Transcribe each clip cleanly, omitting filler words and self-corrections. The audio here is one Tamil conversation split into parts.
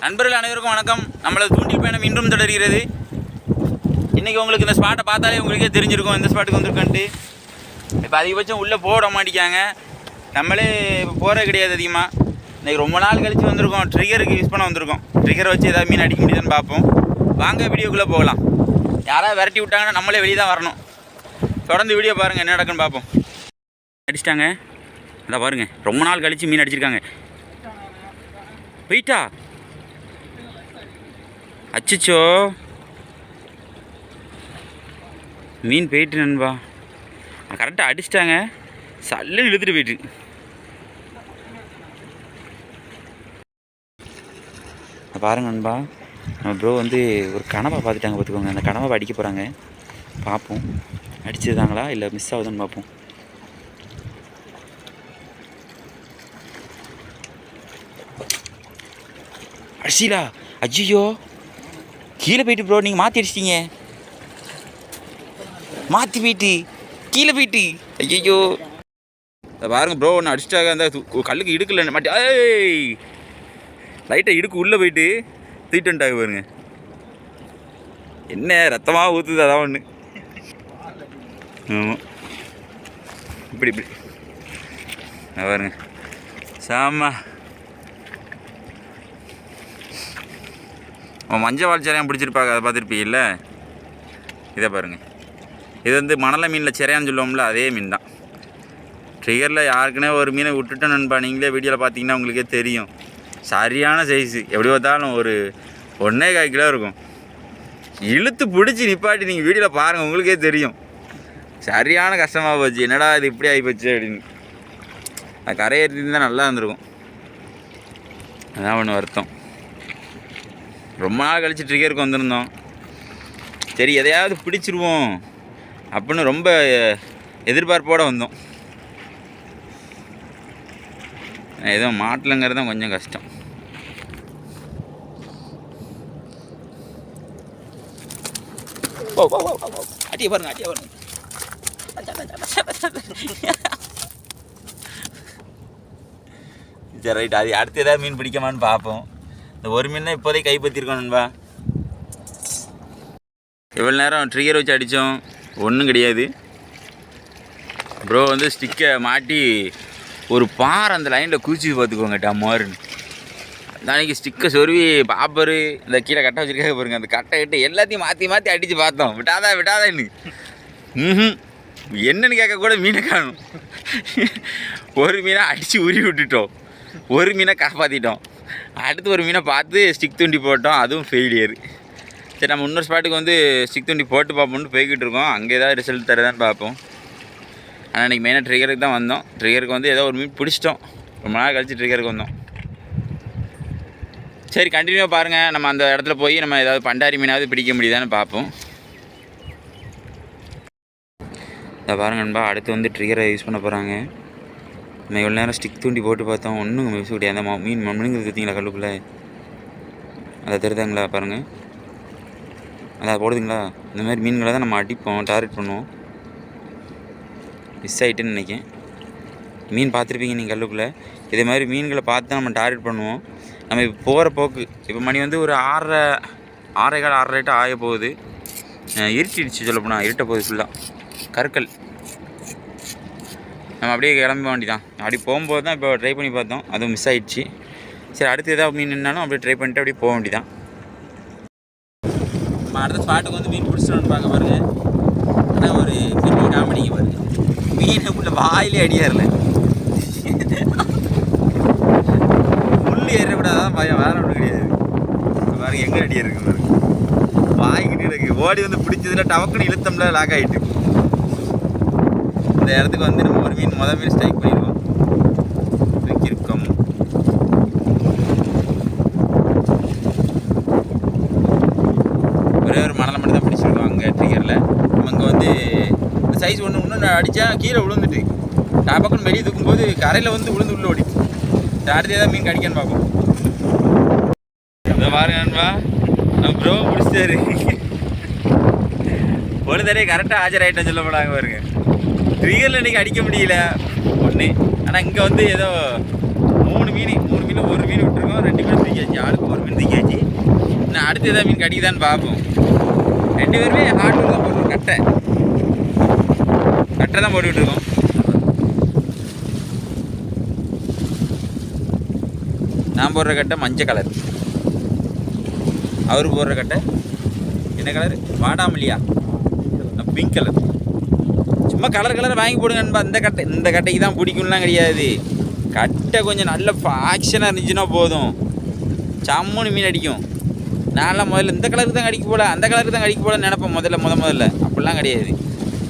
நண்பர்கள் அனைவருக்கும் வணக்கம். நம்மளது தூண்டில் பயணம் இன்றும் தொடர்கிறது. இன்றைக்கி உங்களுக்கு இந்த ஸ்பாட்டை பார்த்தாலே உங்களுக்கே தெரிஞ்சிருக்கும் எந்த ஸ்பாட்டுக்கு வந்திருக்கோன்ட்டு. இப்போ அதிகபட்சம் உள்ளே போட மாட்டிக்காங்க, நம்மளே இப்போ போகிறே கிடையாது அதிகமாக. இன்றைக்கி ரொம்ப நாள் கழித்து வந்திருக்கோம், ட்ரிகருக்கு யூஸ் பண்ண வந்திருக்கோம். ட்ரிகரை வச்சு ஏதாவது மீன் அடிக்க முடியுதுன்னு பார்ப்போம். வாங்க வீடியோக்குள்ளே போகலாம். யாராவது விரட்டி விட்டாங்கன்னா நம்மளே வெளியே தான் வரணும். தொடர்ந்து வீடியோ பாருங்கள், என்ன நடக்குன்னு பார்ப்போம். அடிச்சிட்டாங்க, அதான் பாருங்கள், ரொம்ப நாள் கழித்து மீன் அடிச்சிருக்காங்க. போயிட்டா அச்சிச்சோ, மீன் போயிட்டு நண்பா. கரெக்டாக அடிச்சிட்டாங்க, சல்ல இழுத்துட்டு போயிட்டு. பாருங்க நண்பா, நம்ம ப்ரோ வந்து ஒரு கனவை பார்த்துட்டாங்க பார்த்துக்கோங்க. அந்த கனவை அடிக்க போகிறாங்க, பார்ப்போம் அடிச்சிருந்தாங்களா இல்லை மிஸ் ஆகுதுன்னு பார்ப்போம். அடிச்சிலா, அஜியோ கீழே போயிட்டு ப்ரோ, நீங்கள் மாற்றி அடிச்சிட்டிங்க. மாற்றி போயிட்டு கீழே போயிட்டு, ஐயோ பாருங்க ப்ரோ, ஒன்று அடிச்சிட்டாங்க. அந்த கல்லுக்கு இடுக்கல மாட்டி, ஏய் லைட்டாக இடுக்கு உள்ளே போயிட்டு தூக்கிட்டு வந்துட்டாங்க பாருங்க. என்ன ரத்தமாக ஊற்றுது, அதான் ஒன்று. ஆமாம், இப்படி இப்படி பாருங்க, சாமா மஞ்சள் வாழ் பிடிச்சிருப்பாங்க, அதை பார்த்துருப்பீங்கல்ல. இதை பாருங்கள், இது வந்து மணலை மீனில் சிறையான்னு சொல்லுவோம்ல, அதே மீன் தான். ட்ரிகரில் யாருக்குன்னே ஒரு மீனை விட்டுட்டோம் நண்பா. நீங்களே வீடியோவில் பார்த்தீங்கன்னா உங்களுக்கே தெரியும். சரியான சைஸு, எப்படி பார்த்தாலும் ஒரு 1.25 கிலோ இருக்கும். இழுத்து பிடிச்சி நிப்பாட்டி நீங்கள் வீடியோவில் பாருங்கள், உங்களுக்கே தெரியும். சரியான கஷ்டமாக போச்சு, என்னடா இது இப்படி ஆகிப்போச்சு அப்படின்னு. அது கரையேற்றி தான் நல்லா இருந்திருக்கும். அதான் ஒன்று வருத்தம். ரொம்ப நாள் கழிச்சு ட்ரிகருக்கு வந்திருந்தோம். சரி எதையாவது பிடிச்சிருவோம் அப்படின்னு ரொம்ப எதிர்பார்ப்போடு வந்தோம். எதுவும் மாட்டலங்கிறது தான் கொஞ்சம் கஷ்டம். அட்டிய பாருங்க, அட்டிய பாருங்க. சரி ரைட், அது அடுத்து ஏதாவது மீன் பிடிக்குமான்னு பார்ப்போம். இந்த ஒரு மீன் தான் இப்போதைக்கு கைப்பற்றிருக்கோம் நண்பா. எவ்வளோ நேரம் ட்ரிகர் வச்சு அடித்தோம், ஒன்றும் கிடையாது. ப்ரோ வந்து ஸ்டிக்கை மாட்டி ஒரு பாறை அந்த லைனில் குதிச்சு பார்த்துக்கோங்க, டம்மாருன்னு. அன்றைக்கி ஸ்டிக்கை சொருவி பாப்பரு இந்த கீழே கட்டை வச்சுருக்காங்க பாருங்க, அந்த கட்டை கிட்ட எல்லாத்தையும் மாற்றி மாற்றி அடித்து பார்த்தோம். விட்டாதான்னு என்னன்னு கேட்க கூட மீனை காணும். ஒரு மீனை அடித்து உருவி விட்டுட்டோம், ஒரு மீனை காப்பாற்றிட்டோம். அடுத்து ஒரு மீனை பார்த்து ஸ்டிக் தூண்டி போட்டோம், அதுவும் ஃபெயிலியர். சரி, நம்ம இன்னொரு ஸ்பாட்டுக்கு வந்து ஸ்டிக் தூண்டி போட்டு பார்ப்போம்னு போய்கிட்டு இருக்கோம். அங்கே ஏதாவது ரிசல்ட் தரதான்னு பார்ப்போம். ஆனால் இன்றைக்கி மெயினாக ட்ரிகருக்கு தான் வந்தோம். ட்ரிகருக்கு வந்து ஏதோ ஒரு மீன் பிடிச்சிட்டோம், ரொம்ப நாள் கழிச்சு ட்ரிகருக்கு வந்தோம். சரி, கண்டினியூவாக பாருங்கள். நம்ம அந்த இடத்துல போய் நம்ம ஏதாவது பண்டாரி மீனாவது பிடிக்க முடியுதான்னு பார்ப்போம். அதை பாருங்க நண்பா, அடுத்து வந்து ட்ரிகரை யூஸ் பண்ண போகிறாங்க. நம்ம எவ்வளோ நேரம் ஸ்டிக் தூண்டி போட்டு பார்த்தோம், ஒன்றும் மிஸ் கிடையாது. அந்த மீன் மண்ணுங்கிறது பார்த்தீங்களா கல்லுக்குள்ளே, அதை தெரியுதாங்களா பாருங்கள், அதை போடுதுங்களா. இந்த மாதிரி மீன்களை தான் நம்ம அடிப்போம், டார்கெட் பண்ணுவோம். மிஸ் ஆகிட்டுன்னு நினைக்கேன். மீன் பார்த்துருப்பீங்க நீங்கள் கல்லுக்குள்ளே. இதே மாதிரி மீன்களை பார்த்து தான் நம்ம டார்கெட் பண்ணுவோம். நம்ம இப்போ போகிற போக்கு, இப்போ மணி வந்து ஒரு 6:15 ஆக போகுது. இருட்டிடுச்சு, சொல்லப்போனால் இருட்ட போகுது ஃபுல்லாக. கற்கள் நம்ம அப்படியே கிளம்ப வேண்டிதான். அப்படி போகும்போது தான் இப்போ ட்ரை பண்ணி பார்த்தோம், அதுவும் மிஸ் ஆகிடுச்சு. சரி, அடுத்து எதாவது மீன் நின்னாலும் அப்படியே ட்ரை பண்ணிட்டு அப்படியே போக வேண்டிதான். நம்ம அடுத்த ஸ்பாட்டுக்கு வந்து மீன் பிடிச்சிட்டு பார்க்க பாருங்கள். ஆனால் ஒரு பெரிய காமெடிக்கு பாருங்கள், மீனை உள்ள வாயிலே அடியாரில்ல. முள்ளு ஏறக்கூடாதான் பையன், வேற ஒன்றும் கிடையாது. பாருங்க எங்கே அடியா இருக்கு பாருங்க, வாய்க்கிட்டே இருக்கு. ஓடி வந்து பிடிச்சதுல டவக்குன்னு இழுத்தம்ல லாக் ஆகிட்டு. இந்த இடத்துக்கு வந்து நம்ம ஒரு மீன் முதல் மீன் ஸ்ட்ரைக் பண்ணிடுவோம். கிறுக்கம் ஒரே ஒரு மணலை மட்டும் தான் பிடிச்சிருக்கோம் அங்கே ட்ரிகரில். நம்ம இங்கே வந்து இந்த சைஸ் ஒன்று அடித்தா கீழே விழுந்துட்டு டாப்பக்குன்னு வெளியே தூக்கும்போது கரையில் வந்து விழுந்து உள்ள ஓடி. அடுத்து ஏதாவது மீன் கடிக்கான்னு பார்ப்போம். இதை பாருங்க நண்பா, நம்ம ப்ரோ பிடிச்சாரு. ஒரு தடவை கரெக்டாக ஆஜராகிட்டேன்னு சொல்ல போனாங்க பாருங்க. ட்ரிகரில் இன்றைக்கி அடிக்க முடியல ஒன்று. ஆனால் இங்கே வந்து ஏதோ 3 மீன் ஒரு மீன் விட்டுருக்கோம், 2 மீன் தூக்கியாச்சு. ஆளுக்கு ஒரு மீன் தூக்கியாச்சு. அடுத்து எதாவது மீன் கடிக்குதான்னு பார்ப்போம். 2 பேருமே ஹார்ட் தான் போடுறோம். கட்டை தான் போட்டுக்கிட்டு இருக்கோம். நான் போடுற கட்டை மஞ்சள் கலர், அவர் போடுற கட்டை என்ன கலர்? வாடாமல்லியா, பிங்க் கலர். சும்மா கலர் வாங்கி போடுங்க நண்பா. இந்த கட்டைக்கு தான் பிடிக்கும்லாம் கிடையாது. கட்டை கொஞ்சம் நல்ல ஆக்ஷனாக இருந்துச்சுன்னா போதும், சம்முன்னு மீன் அடிக்கும். நான்லாம் முதல்ல இந்த கலருக்கு தான் கடிக்க போல, அந்த கலருக்கு தான் கடிக்க போலன்னு நினைப்பேன் முதல்ல. அப்படிலாம் கிடையாது.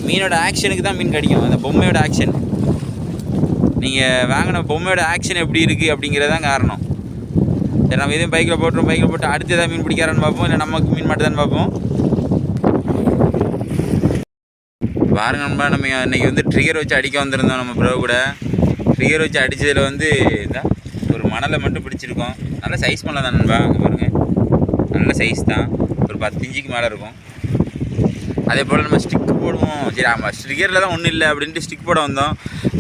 மீனோட ஆக்ஷனுக்கு தான் மீன் கடிக்கும். அந்த பொம்மையோட ஆக்ஷன், நீங்கள் வாங்கின பொம்மையோட ஆக்ஷன் எப்படி இருக்குது அப்படிங்கிறதான் காரணம். சரி, நம்ம எதுவும் பைக்கில் போட்டு அடுத்து எதாவது மீன் பிடிக்காரான்னு பார்ப்போம், இல்லை நமக்கு மீன் மட்டும் தான் பார்ப்போம். பாருங்க நண்பா, நம்ம இன்றைக்கி வந்து ட்ரிகர் வச்சு அடிக்க வந்திருந்தோம். நம்ம ப்ரோ கூட ட்ரிகர் வச்சு அடித்ததில் வந்து இதான் ஒரு மணலை மட்டும் பிடிச்சிருக்கோம். நல்ல சைஸ் மணலை தான் நண்பா. அங்கே பாருங்கள், நல்ல சைஸ் தான், ஒரு 10 இன்ச்சுக்கு மேலே இருக்கும். அதே போல் நம்ம ஸ்டிக்கு போடுவோம். சரி, ஆமாம், ட்ரிகரில் தான் ஒன்றும் இல்லை அப்படின்ட்டு ஸ்டிக் போட வந்தோம்.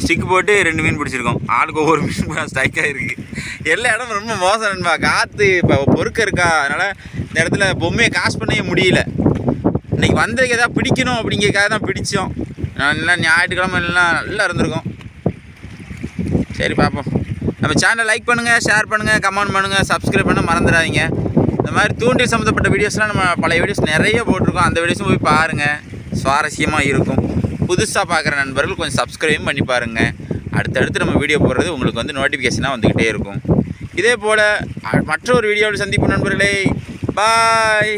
ஸ்டிக் போட்டு 2 மீன் பிடிச்சிருக்கோம். ஆளுக்கு ஒவ்வொரு மீன் ஸ்ட்ரைக் ஆகிருக்கு. எல்லா இடமும் ரொம்ப மோசம் நண்பா. காற்று இப்போ பொறுக்க இருக்கா, அதனால் இந்த இடத்துல பொம்மையை காசு பண்ணவே முடியல. இன்றைக்கி வந்ததுக்கு எதாவது பிடிக்கணும் அப்படிங்கிறதுக்காக தான் பிடிச்சோம். நல்லா ஞாயிற்றுக்கிழமை எல்லாம் நல்லா இருந்திருக்கும். சரி, பார்ப்போம். நம்ம சேனலை லைக் பண்ணுங்கள், ஷேர் பண்ணுங்கள், கமெண்ட் பண்ணுங்கள், சப்ஸ்கிரைப் பண்ண மறந்துடாதீங்க. இந்த மாதிரி தூண்டில் சம்மந்தப்பட்ட வீடியோஸ்லாம் நம்ம பழைய வீடியோஸ் நிறைய போட்டிருக்கோம். அந்த வீடியோஸும் போய் பாருங்கள், சுவாரஸ்யமாக இருக்கும். புதுசாக பார்க்குற நண்பர்கள் கொஞ்சம் சப்ஸ்கிரைபும் பண்ணி பாருங்கள். அடுத்தடுத்து நம்ம வீடியோ போடுறது உங்களுக்கு வந்து நோட்டிஃபிகேஷனாக வந்துக்கிட்டே இருக்கும். இதே போல் மற்றொரு வீடியோவில் சந்திப்போம் நண்பர்களே. பாய்.